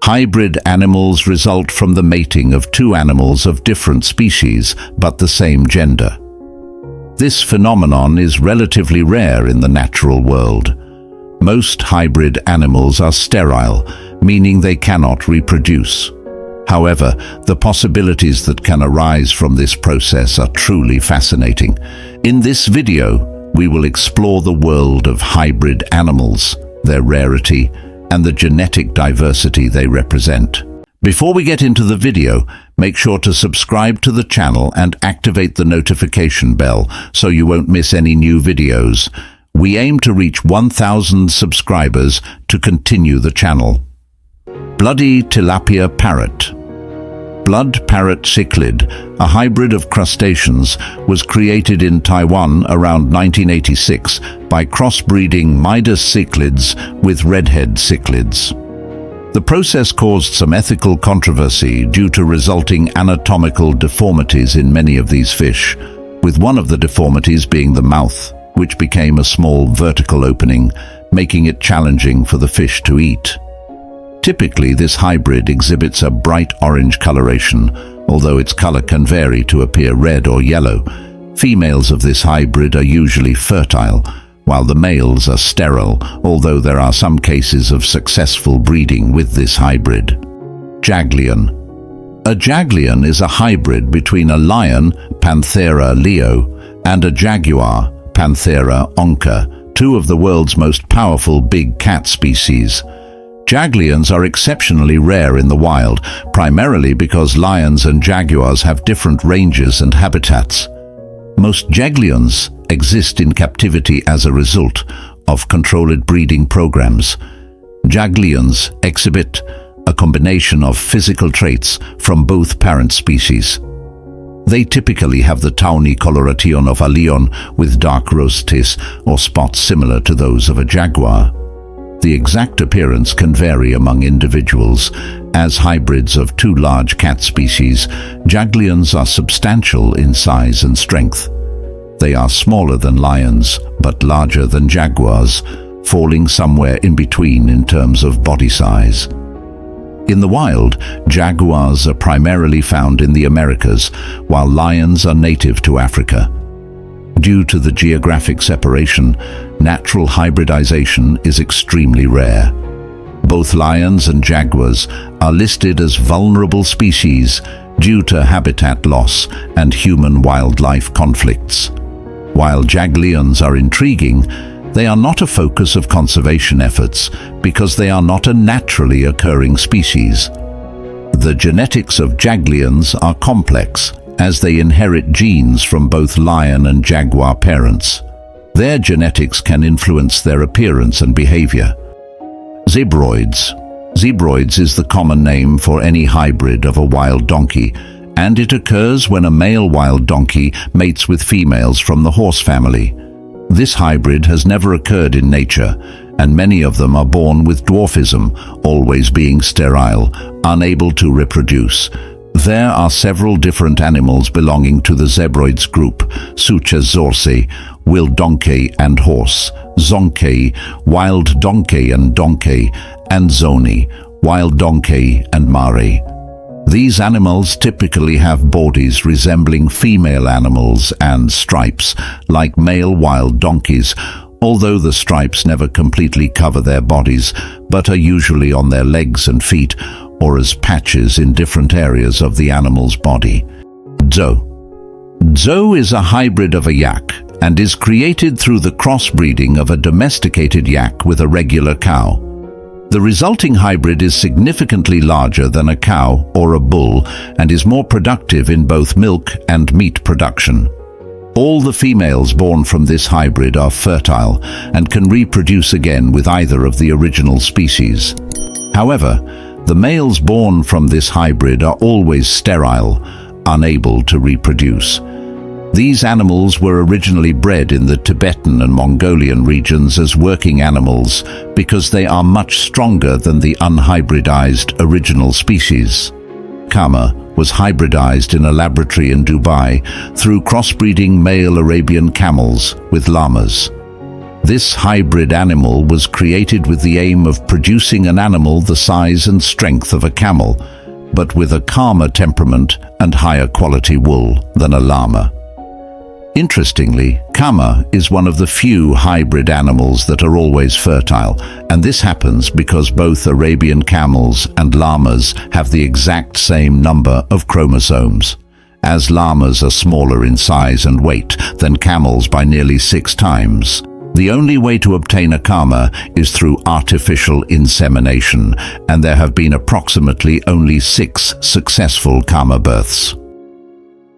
Hybrid animals result from the mating of two animals of different species but the same gender. This phenomenon is relatively rare in the natural world. Most hybrid animals are sterile, meaning they cannot reproduce. However, the possibilities that can arise from this process are truly fascinating. In this video, we will explore the world of hybrid animals, their rarity, and the genetic diversity they represent. Before we get into the video, make sure to subscribe to the channel and activate the notification bell so you won't miss any new videos. We aim to reach 1,000 subscribers to continue the channel. Bloody tilapia parrot. Blood parrot cichlid, a hybrid of crustaceans, was created in Taiwan around 1986 by crossbreeding Midas cichlids with redhead cichlids. The process caused some ethical controversy due to resulting anatomical deformities in many of these fish, with one of the deformities being the mouth, which became a small vertical opening, making it challenging for the fish to eat. Typically, this hybrid exhibits a bright orange coloration, although its color can vary to appear red or yellow. Females of this hybrid are usually fertile, while the males are sterile, although there are some cases of successful breeding with this hybrid. Jaglion. A jaglion is a hybrid between a lion, Panthera leo, and a jaguar, Panthera onca, two of the world's most powerful big cat species. Jaglions are exceptionally rare in the wild, primarily because lions and jaguars have different ranges and habitats. Most jaglions exist in captivity as a result of controlled breeding programs. Jaglions exhibit a combination of physical traits from both parent species. They typically have the tawny coloration of a lion with dark rostis or spots similar to those of a jaguar. The exact appearance can vary among individuals. As hybrids of two large cat species, jaglions are substantial in size and strength. They are smaller than lions, but larger than jaguars, falling somewhere in between in terms of body size. In the wild, jaguars are primarily found in the Americas, while lions are native to Africa. Due to the geographic separation, natural hybridization is extremely rare. Both lions and jaguars are listed as vulnerable species due to habitat loss and human-wildlife conflicts. While jaglions are intriguing, they are not a focus of conservation efforts because they are not a naturally occurring species. The genetics of jaglions are complex, as they inherit genes from both lion and jaguar parents. Their genetics can influence their appearance and behavior. Zebroids. Zebroids is the common name for any hybrid of a wild donkey, and it occurs when a male wild donkey mates with females from the horse family. This hybrid has never occurred in nature, and many of them are born with dwarfism, always being sterile, unable to reproduce. There are several different animals belonging to the zebroids group, such as zorse, wild donkey and horse, zonke, wild donkey and donkey, and zoni, wild donkey and mare. These animals typically have bodies resembling female animals and stripes, like male wild donkeys, although the stripes never completely cover their bodies, but are usually on their legs and feet, or as patches in different areas of the animal's body. Zo. Zo is a hybrid of a yak and is created through the crossbreeding of a domesticated yak with a regular cow. The resulting hybrid is significantly larger than a cow or a bull and is more productive in both milk and meat production. All the females born from this hybrid are fertile and can reproduce again with either of the original species. However, the males born from this hybrid are always sterile, unable to reproduce. These animals were originally bred in the Tibetan and Mongolian regions as working animals because they are much stronger than the unhybridized original species. Cama was hybridized in a laboratory in Dubai through crossbreeding male Arabian camels with llamas. This hybrid animal was created with the aim of producing an animal the size and strength of a camel, but with a calmer temperament and higher quality wool than a llama. Interestingly, cama is one of the few hybrid animals that are always fertile, and this happens because both Arabian camels and llamas have the exact same number of chromosomes. As llamas are smaller in size and weight than camels by nearly 6 times, the only way to obtain a cama is through artificial insemination, and there have been approximately only 6 successful cama births.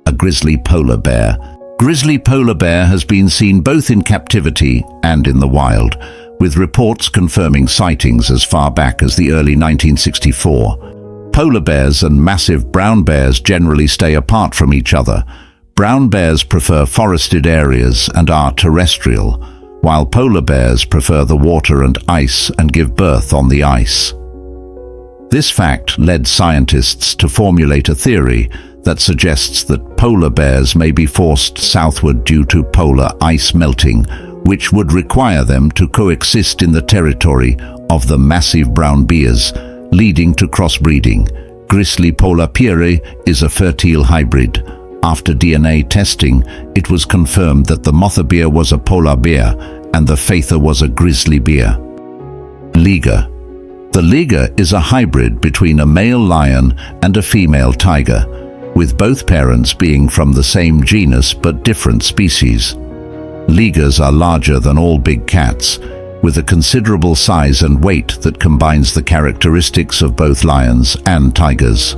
A grizzly polar bear. Grizzly polar bear has been seen both in captivity and in the wild, with reports confirming sightings as far back as the early 1964. Polar bears and massive brown bears generally stay apart from each other. Brown bears prefer forested areas and are terrestrial, while polar bears prefer the water and ice and give birth on the ice. This fact led scientists to formulate a theory that suggests that polar bears may be forced southward due to polar ice melting, which would require them to coexist in the territory of the massive brown bears, leading to crossbreeding. Grizzly polar bear is a fertile hybrid. After DNA testing, it was confirmed that the mother bear was a polar bear and the father was a grizzly bear. Liger. The liger is a hybrid between a male lion and a female tiger, with both parents being from the same genus but different species. Ligers are larger than all big cats, with a considerable size and weight that combines the characteristics of both lions and tigers.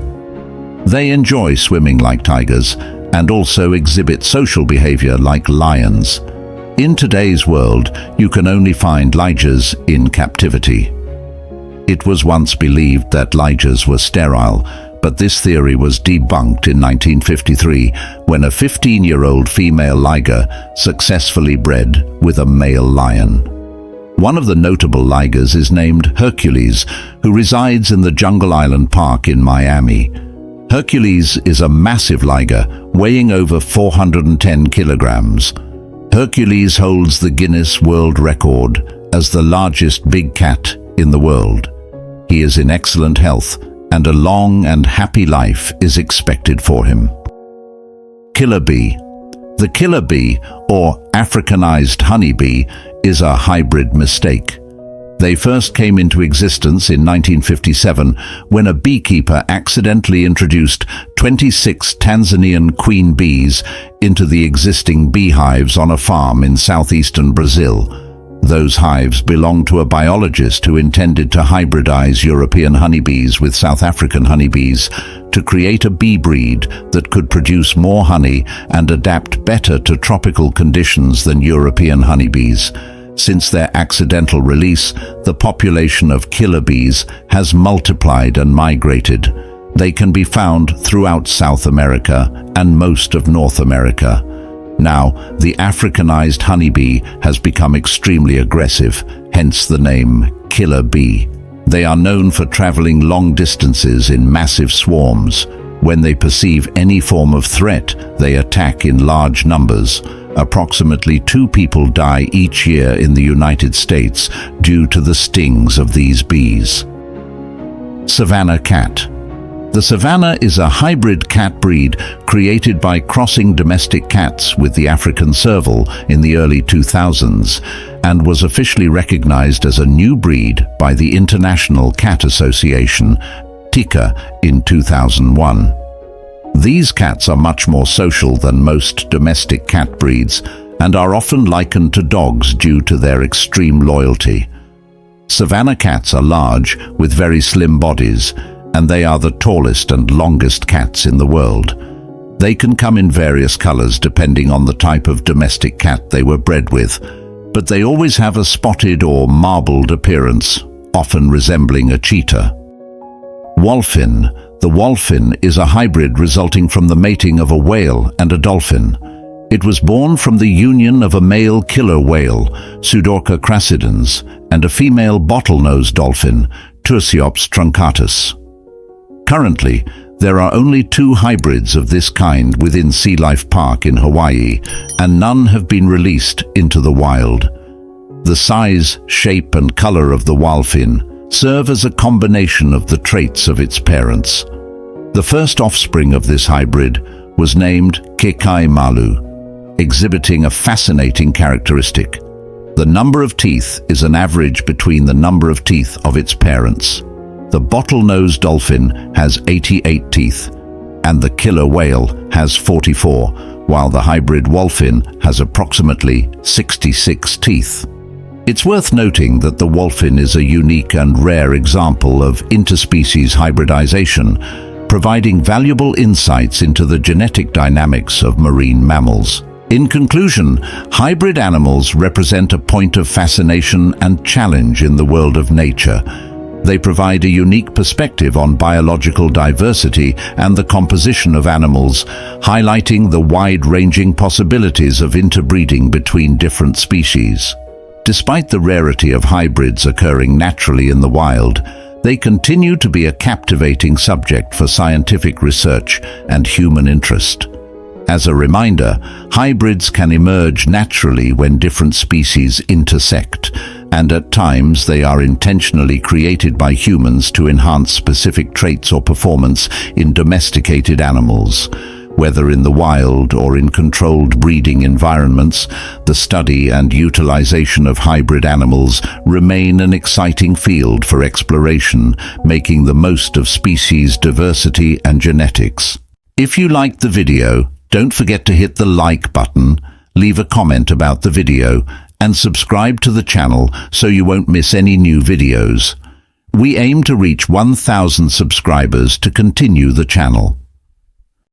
They enjoy swimming like tigers and also exhibit social behavior like lions. In today's world, you can only find ligers in captivity. It was once believed that ligers were sterile, but this theory was debunked in 1953 when a 15-year-old female liger successfully bred with a male lion. One of the notable ligers is named Hercules, who resides in the Jungle Island Park in Miami. Hercules is a massive liger, weighing over 410 kilograms. Hercules holds the Guinness World Record as the largest big cat in the world. He is in excellent health, and a long and happy life is expected for him. Killer bee. The killer bee, or Africanized honeybee, is a hybrid mistake. They first came into existence in 1957 when a beekeeper accidentally introduced 26 Tanzanian queen bees into the existing beehives on a farm in southeastern Brazil. Those hives belonged to a biologist who intended to hybridize European honeybees with South African honeybees to create a bee breed that could produce more honey and adapt better to tropical conditions than European honeybees. Since their accidental release, the population of killer bees has multiplied and migrated. They can be found throughout South America and most of North America. Now, the Africanized honeybee has become extremely aggressive, hence the name killer bee. They are known for traveling long distances in massive swarms. When they perceive any form of threat, they attack in large numbers. Approximately 2 people die each year in the United States due to the stings of these bees. Savannah cat. The Savannah is a hybrid cat breed created by crossing domestic cats with the African serval in the early 2000s and was officially recognized as a new breed by the International Cat Association, TICA, in 2001. These cats are much more social than most domestic cat breeds and are often likened to dogs due to their extreme loyalty. Savannah cats are large with very slim bodies, and they are the tallest and longest cats in the world. They can come in various colors depending on the type of domestic cat they were bred with, but they always have a spotted or marbled appearance, often resembling a cheetah. Wholphin. The wholphin is a hybrid resulting from the mating of a whale and a dolphin. It was born from the union of a male killer whale, Pseudorca crassidens, and a female bottlenose dolphin, Tursiops truncatus. Currently, there are only 2 hybrids of this kind within Sea Life Park in Hawaii, and none have been released into the wild. The size, shape and color of the wholphin serve as a combination of the traits of its parents. The first offspring of this hybrid was named Malu, exhibiting a fascinating characteristic. The number of teeth is an average between the number of teeth of its parents. The bottlenose dolphin has 88 teeth, and the killer whale has 44, while the hybrid wholphin has approximately 66 teeth. It's worth noting that the wholphin is a unique and rare example of interspecies hybridization, providing valuable insights into the genetic dynamics of marine mammals. In conclusion, hybrid animals represent a point of fascination and challenge in the world of nature. They provide a unique perspective on biological diversity and the composition of animals, highlighting the wide-ranging possibilities of interbreeding between different species. Despite the rarity of hybrids occurring naturally in the wild, they continue to be a captivating subject for scientific research and human interest. As a reminder, hybrids can emerge naturally when different species intersect, and at times they are intentionally created by humans to enhance specific traits or performance in domesticated animals. Whether in the wild or in controlled breeding environments, the study and utilization of hybrid animals remain an exciting field for exploration, making the most of species diversity and genetics. If you liked the video, don't forget to hit the like button, leave a comment about the video, and subscribe to the channel so you won't miss any new videos. We aim to reach 1,000 subscribers to continue the channel.